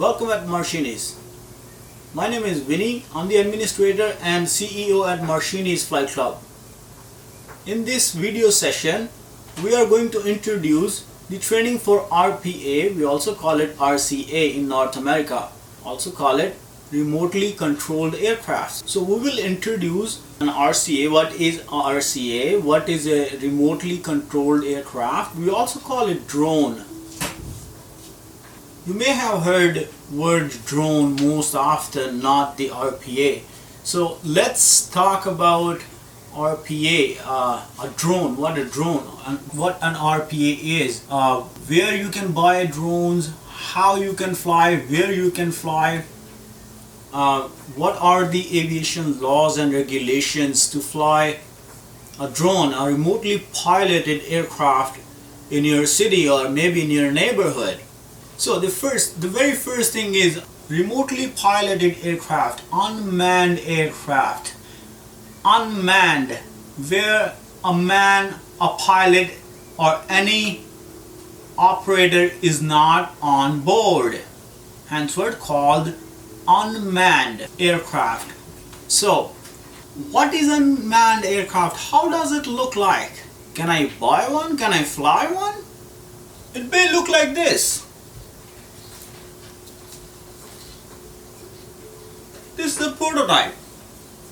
Welcome at Martianis. My name is Vinny. I'm the administrator and CEO at Martianis Flight Club. In this video session, we are going to introduce the training for RPA. We also call it RCA in North America. Also call it remotely controlled aircraft. So we will introduce an RCA. What is RCA? What is a remotely controlled aircraft? We also call it drone. You may have heard word drone most often, not the RPA. So let's talk about RPA, a drone, what a drone and what an RPA is, where you can buy drones, how you can fly, where you can fly, what are the aviation laws and regulations to fly a drone, a remotely piloted aircraft in your city or maybe in your neighborhood. So the very first thing is remotely piloted aircraft, unmanned aircraft. Unmanned, where a man, a pilot or any operator is not on board. Hence word called unmanned aircraft. So what is unmanned aircraft? How does it look like? Can I buy one? Can I fly one? It may look like this. This is the prototype.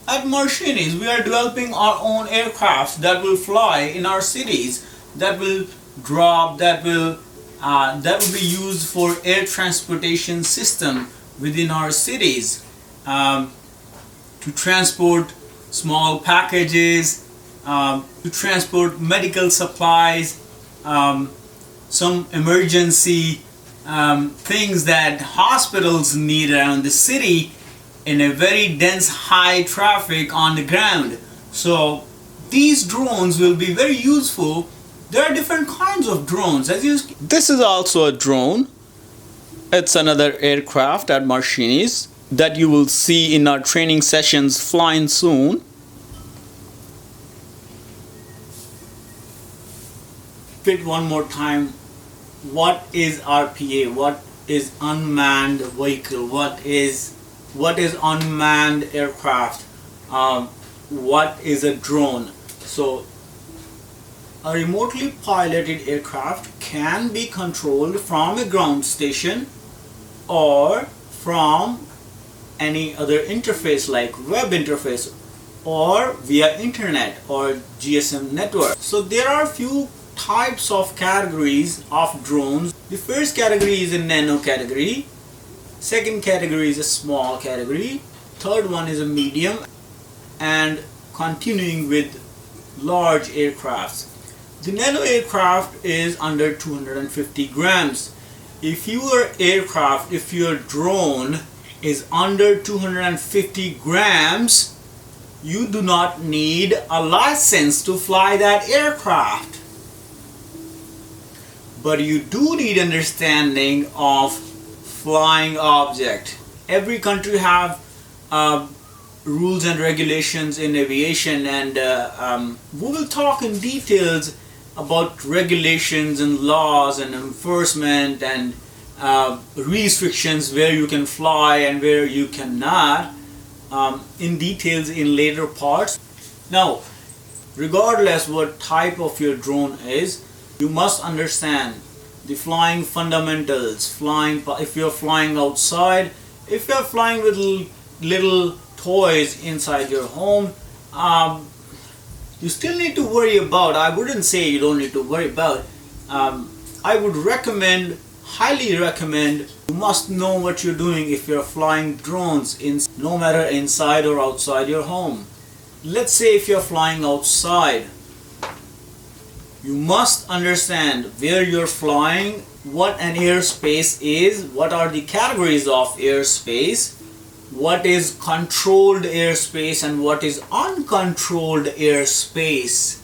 At Martianis, we are developing our own aircraft that will fly in our cities, that will drop, that will be used for air transportation system within our cities, to transport small packages, to transport medical supplies, some emergency things that hospitals need around the city in a very dense high traffic on the ground. So these drones will be very useful. There are different kinds of drones. This is also a drone. It's another aircraft at Martianis that you will see in our training sessions flying soon. Repeat one more time. What is RPA? What is unmanned vehicle? What is unmanned aircraft? What is a drone? So a remotely piloted aircraft can be controlled from a ground station or from any other interface like web interface or via internet or GSM network. So there are a few types of categories of drones. The first category is a nano category. Second category is a small category. Third one is a medium, and continuing with large aircrafts. The nano aircraft is under 250 grams. If your drone is under 250 grams, you do not need a license to fly that aircraft. But you do need understanding of flying object. Every country have rules and regulations in aviation, and we will talk in details about regulations and laws and enforcement and restrictions where you can fly and where you cannot in details in later parts. Now, regardless what type of your drone is, you must understand the flying fundamentals. If you're flying outside, if you're flying with little toys inside your home, you still need to worry about. I wouldn't say you don't need to worry about. I would highly recommend, you must know what you're doing if you're flying drones, no matter inside or outside your home. Let's say if you're flying outside, you must understand where you're flying, what an airspace is, what are the categories of airspace, what is controlled airspace and what is uncontrolled airspace.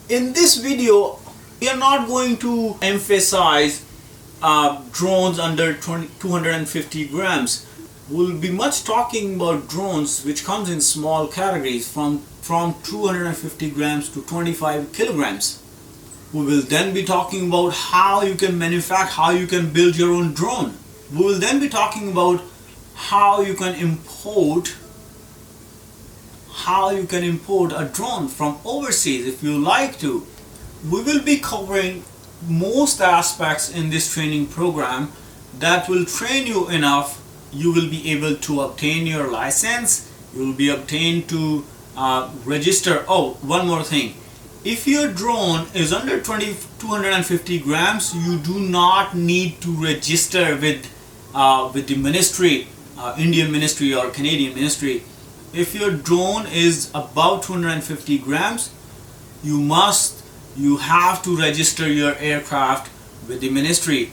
In this video, we are not going to emphasize drones under 250 grams. We'll be much talking about drones which comes in small categories from 250 grams to 25 kilograms. We will then be talking about how you can manufacture, how you can build your own drone. We will then be talking about how you can import a drone from overseas if you like to. We will be covering most aspects in this training program that will train you enough. You will be able to obtain your license. You will be obtained to register. Oh, one more thing. If your drone is under 250 grams, you do not need to register with the ministry, Indian ministry or Canadian ministry. If your drone is above 250 grams, you have to register your aircraft with the ministry.